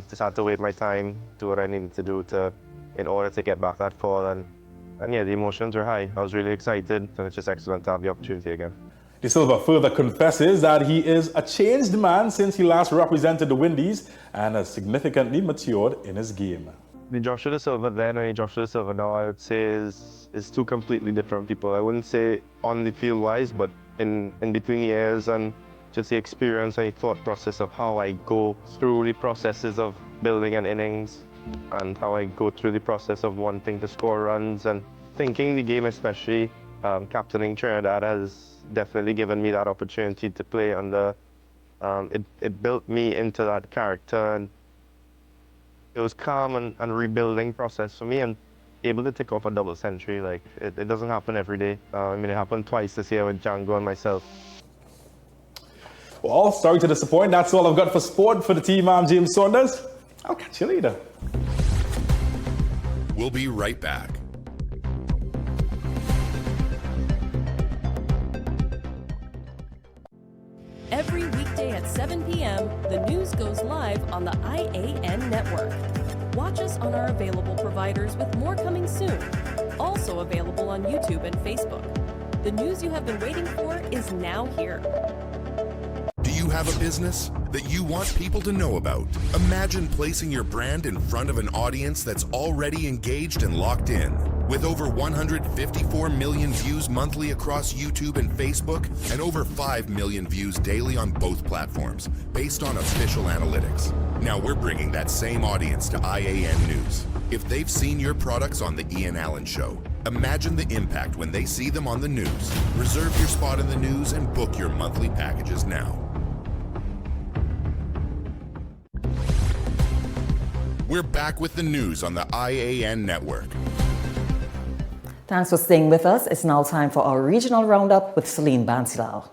Just had to wait my time, do what I needed to do in order to get back that call. And yeah, the emotions were high. I was really excited, and it's just excellent to have the opportunity again.
De Silva further confesses that he is a changed man since he last represented the Windies and has significantly matured in his game.
The Joshua De Silva then and the Joshua De Silva now, I would say, is two completely different people. I wouldn't say on the field wise, but in between years and just the experience and the thought process of how I go through the processes of building an innings and how I go through the process of wanting to score runs and thinking the game, especially captaining Trinidad, has definitely given me that opportunity to play under. It built me into that character, and it was calm and rebuilding process for me, and able to take off a double century. Like it doesn't happen every day. It happened twice this year with Django and myself.
Well, sorry to disappoint. That's all I've got for sport. For the team, I'm James Saunders. I'll catch you later.
We'll be right back.
Every weekday at 7 p.m., the news goes live on the I.A.N network. Watch us on our available providers, with more coming soon. Also available on YouTube and Facebook. The news you have been waiting for is now here.
Do you have a business that you want people to know about? Imagine placing your brand in front of an audience that's already engaged and locked in. With over 154 million views monthly across YouTube and Facebook, and over 5 million views daily on both platforms, based on official analytics. Now we're bringing that same audience to I.A.N. News. If they've seen your products on the Ian Allen Show, imagine the impact when they see them on the news. Reserve your spot in the news and book your monthly packages now. We're back with the news on the I.A.N. network.
Thanks for staying with us. It's now time for our regional roundup with Celine Bansilal.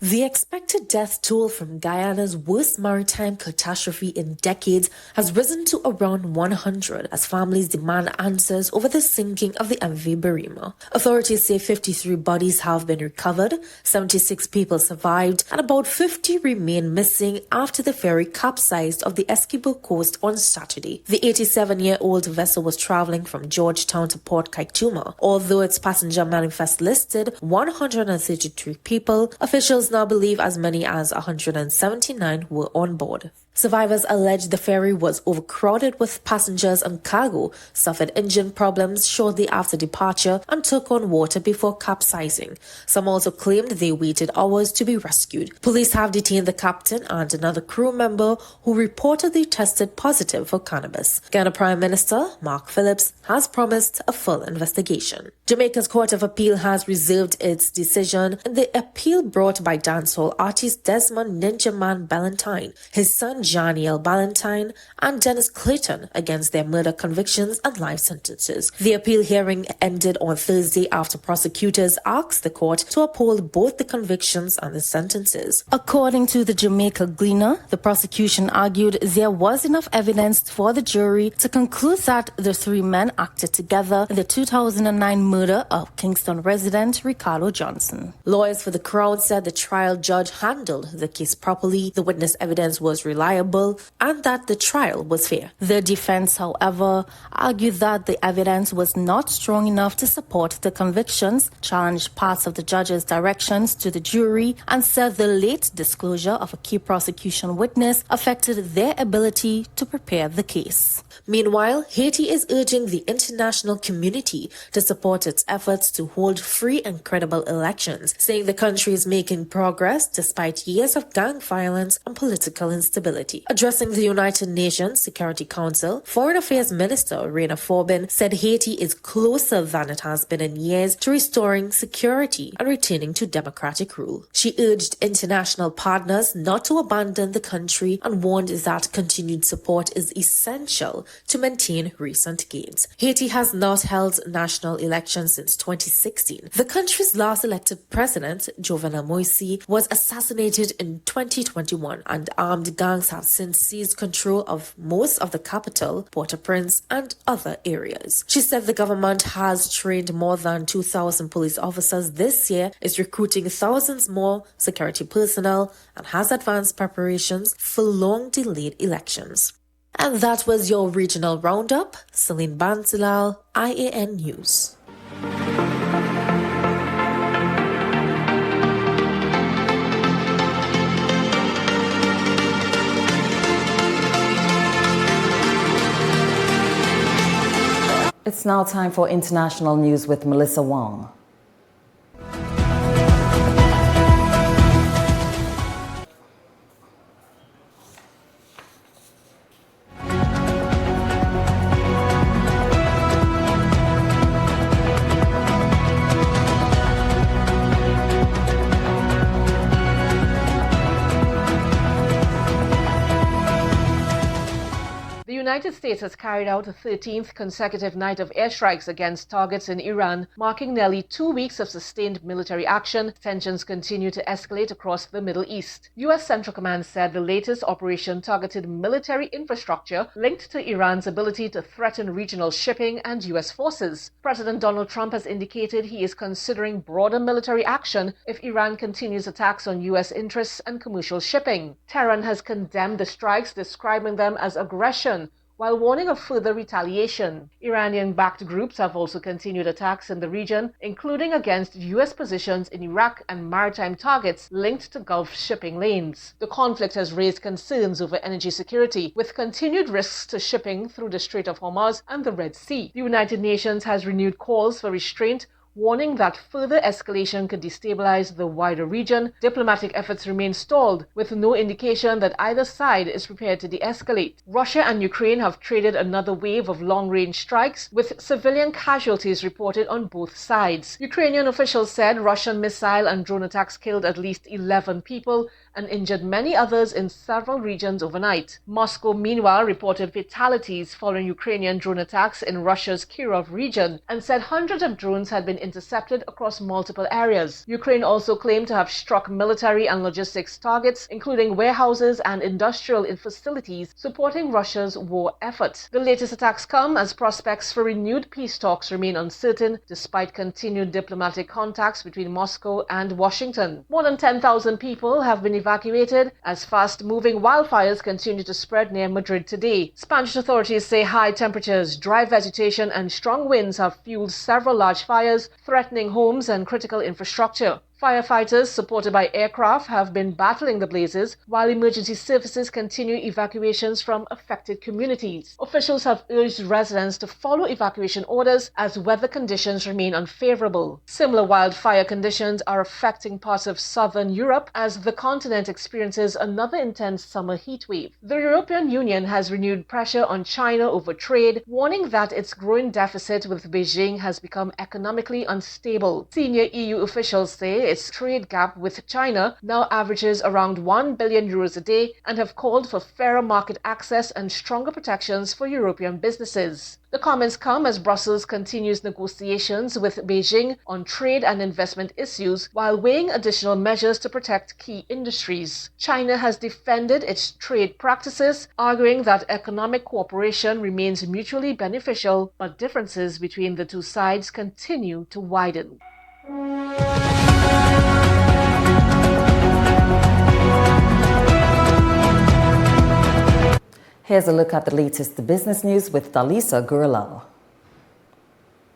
The expected death toll from Guyana's worst maritime catastrophe in decades has risen to around 100 as families demand answers over the sinking of the MV Barima. Authorities say 53 bodies have been recovered, 76 people survived, and about 50 remain missing after the ferry capsized off the Esquibo coast on Saturday. The 87-year-old vessel was traveling from Georgetown to Port Kaituma. Although its passenger manifest listed 133 people, officials now believe as many as 179 were on board. Survivors allege the ferry was overcrowded with passengers and cargo, suffered engine problems shortly after departure, and took on water before capsizing. Some also claimed they waited hours to be rescued. Police have detained the captain and another crew member who reportedly tested positive for cannabis. Ghana Prime Minister Mark Phillips has promised a full investigation. Jamaica's Court of Appeal has reserved its decision in the appeal brought by dancehall artist Desmond Ninja Man Ballantyne, his son Janiel Ballantyne, and Dennis Clayton against their murder convictions and life sentences. The appeal hearing ended on Thursday after prosecutors asked the court to uphold both the convictions and the sentences. According to the Jamaica Gleaner, the prosecution argued there was enough evidence for the jury to conclude that the three men acted together in the 2009 murder of Kingston resident Ricardo Johnson. Lawyers for the Crown said the trial judge handled the case properly, the witness evidence was reliable, and that the trial was fair. The defense, however, argued that the evidence was not strong enough to support the convictions, challenged parts of the judge's directions to the jury, and said the late disclosure of a key prosecution witness affected their ability to prepare the case. Meanwhile, Haiti is urging the international community to support its efforts to hold free and credible elections, saying the country is making progress despite years of gang violence and political instability. Addressing the United Nations Security Council, Foreign Affairs Minister Raina Forbin said Haiti is closer than it has been in years to restoring security and returning to democratic rule. She urged international partners not to abandon the country and warned that continued support is essential to maintain recent gains. Haiti has not held national elections since 2016. The country's last elected president, Jovenel Moise, was assassinated in 2021, and armed gangs have since seized control of most of the capital, Port-au-Prince, and other areas. She said the government has trained more than 2,000 police officers this year, is recruiting thousands more security personnel, and has advanced preparations for long-delayed elections. And that was your regional roundup. Celine Bansilal, I.A.N. News.
It's now time for international news with Melissa Wong.
The United States has carried out a 13th consecutive night of airstrikes against targets in Iran, marking nearly 2 weeks of sustained military action. Tensions continue to escalate across the Middle East. U.S. Central Command said the latest operation targeted military infrastructure linked to Iran's ability to threaten regional shipping and U.S. forces. President Donald Trump has indicated he is considering broader military action if Iran continues attacks on U.S. interests and commercial shipping. Tehran has condemned the strikes, describing them as aggression, while warning of further retaliation. Iranian-backed groups have also continued attacks in the region, including against U.S. positions in Iraq and maritime targets linked to Gulf shipping lanes. The conflict has raised concerns over energy security, with continued risks to shipping through the Strait of Hormuz and the Red Sea. The United Nations has renewed calls for restraint, warning that further escalation could destabilize the wider region. Diplomatic efforts remain stalled, with no indication that either side is prepared to de-escalate. Russia and Ukraine have traded another wave of long-range strikes, with civilian casualties reported on both sides. Ukrainian officials said Russian missile and drone attacks killed at least 11 people and injured many others in several regions overnight. Moscow, meanwhile, reported fatalities following Ukrainian drone attacks in Russia's Kirov region and said hundreds of drones had been intercepted across multiple areas. Ukraine also claimed to have struck military and logistics targets, including warehouses and industrial facilities supporting Russia's war effort. The latest attacks come as prospects for renewed peace talks remain uncertain, despite continued diplomatic contacts between Moscow and Washington. More than 10,000 people have been evacuated as fast-moving wildfires continue to spread near Madrid today. Spanish authorities say high temperatures, dry vegetation, and strong winds have fueled several large fires, threatening homes and critical infrastructure. Firefighters, supported by aircraft, have been battling the blazes, while emergency services continue evacuations from affected communities. Officials have urged residents to follow evacuation orders as weather conditions remain unfavorable. Similar wildfire conditions are affecting parts of southern Europe as the continent experiences another intense summer heatwave. The European Union has renewed pressure on China over trade, warning that its growing deficit with Beijing has become economically unstable. Senior EU officials say its trade gap with China now averages around €1 billion a day and have called for fairer market access and stronger protections for European businesses. The comments come as Brussels continues negotiations with Beijing on trade and investment issues while weighing additional measures to protect key industries. China has defended its trade practices, arguing that economic cooperation remains mutually beneficial, but differences between the two sides continue to widen.
Here's a look at the latest business news with Dalisa Gurlal.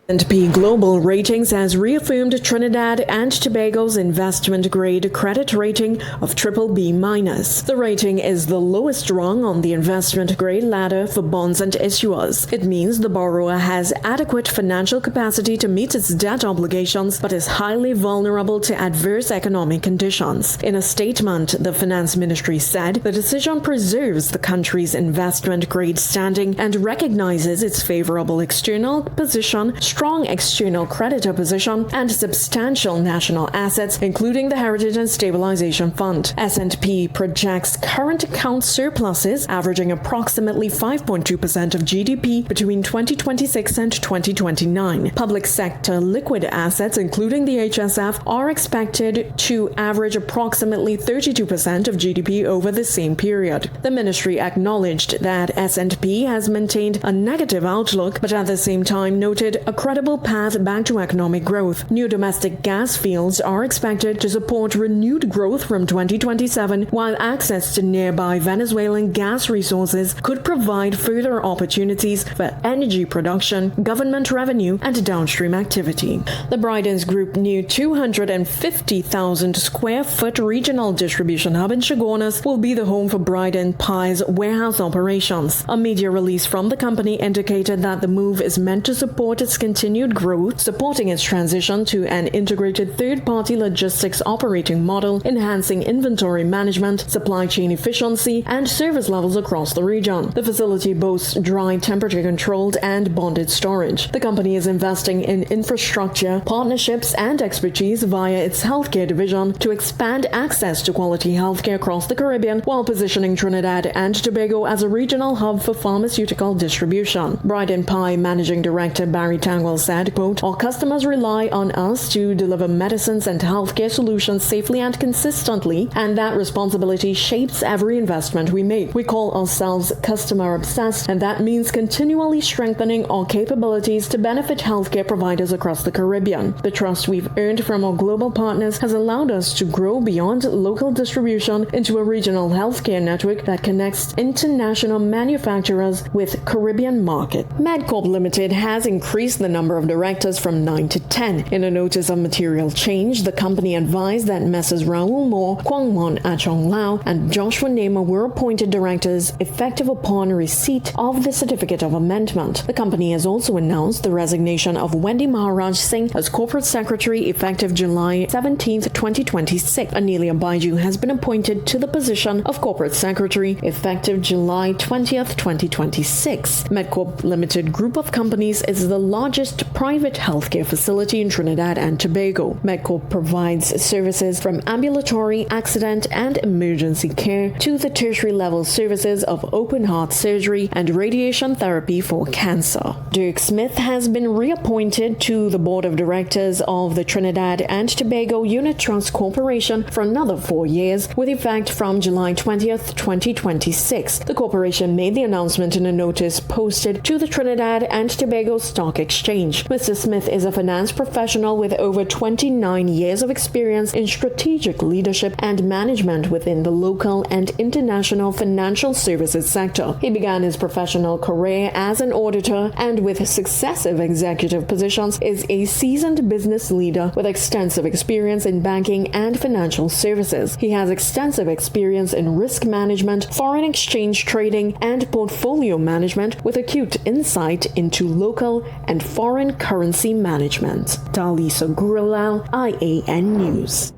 S&P Global Ratings has reaffirmed Trinidad and Tobago's investment-grade credit rating of BBB-. The rating is the lowest rung on the investment-grade ladder for bonds and issuers. It means the borrower has adequate financial capacity to meet its debt obligations, but is highly vulnerable to adverse economic conditions. In a statement, the Finance Ministry said the decision preserves the country's investment-grade standing and recognizes its favorable external position, strong external creditor position, and substantial national assets, including the Heritage and Stabilization Fund. S&P projects current account surpluses averaging approximately 5.2% of GDP between 2026 and 2029. Public sector liquid assets, including the HSF, are expected to average approximately 32% of GDP over the same period. The ministry acknowledged that S&P has maintained a negative outlook, but at the same time noted a credible path back to economic growth. New domestic gas fields are expected to support renewed growth from 2027, while access to nearby Venezuelan gas resources could provide further opportunities for energy production, government revenue, and downstream activity. The Bridens Group new 250,000 square foot regional distribution hub in Chaguanas will be the home for Bryden Pie's warehouse operations. A media release from the company indicated that the move is meant to support its continued growth, supporting its transition to an integrated third-party logistics operating model, enhancing inventory management, supply chain efficiency, and service levels across the region. The facility boasts dry, temperature-controlled, and bonded storage. The company is investing in infrastructure, partnerships, and expertise via its healthcare division to expand access to quality healthcare across the Caribbean, while positioning Trinidad and Tobago as a regional hub for pharmaceutical distribution. Bryden Pie Managing Director Barry Tang Samuel said, quote, "Our customers rely on us to deliver medicines and healthcare solutions safely and consistently, and that responsibility shapes every investment we make. We call ourselves customer obsessed, and that means continually strengthening our capabilities to benefit healthcare providers across the Caribbean. The trust we've earned from our global partners has allowed us to grow beyond local distribution into a regional healthcare network that connects international manufacturers with Caribbean market." Medcorp Limited has increased the number of directors from 9 to 10. In a notice of material change, the company advised that Messrs. Raoul Moore, Kwangwon Achong Lau, and Joshua Namer were appointed directors effective upon receipt of the certificate of amendment. The company has also announced the resignation of Wendy Maharaj Singh as corporate secretary effective July 17, 2026. Anelia Baiju has been appointed to the position of corporate secretary effective July 20th, 2026. Medcorp Limited Group of Companies is the largest private healthcare facility in Trinidad and Tobago. Medcorp provides services from ambulatory, accident, and emergency care to the tertiary level services of open heart surgery and radiation therapy for cancer. Dirk Smith has been reappointed to the board of directors of the Trinidad and Tobago Unit Trust Corporation for another 4 years, with effect from July 20th, 2026. The corporation made the announcement in a notice posted to the Trinidad and Tobago Stock Exchange. Mr. Smith is a finance professional with over 29 years of experience in strategic leadership and management within the local and international financial services sector. He began his professional career as an auditor and with successive executive positions is a seasoned business leader with extensive experience in banking and financial services. He has extensive experience in risk management, foreign exchange trading, and portfolio management with acute insight into local and foreign currency management. Dalisa Gurulal, I.A.N. News.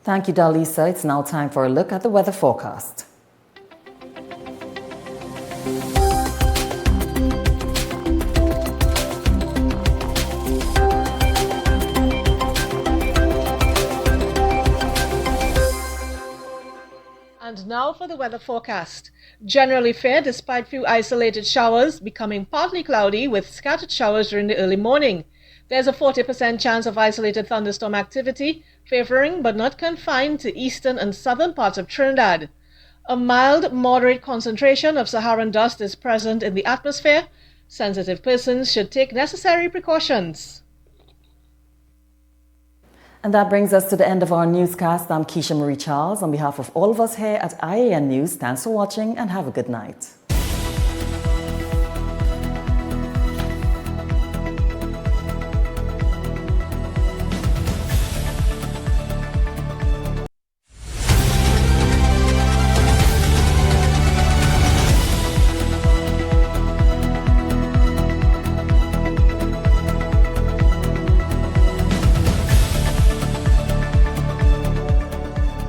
Thank you, Dalisa. It's now time for a look at the weather forecast.
And now for the weather forecast. Generally fair despite few isolated showers, becoming partly cloudy with scattered showers during the early morning. There's a 40% chance of isolated thunderstorm activity, favoring but not confined to eastern and southern parts of Trinidad. A mild, moderate concentration of Saharan dust is present in the atmosphere. Sensitive persons should take necessary precautions.
And that brings us to the end of our newscast. I'm Keisha Marie Charles. On behalf of all of us here at I.A.N. News, thanks for watching and have a good night.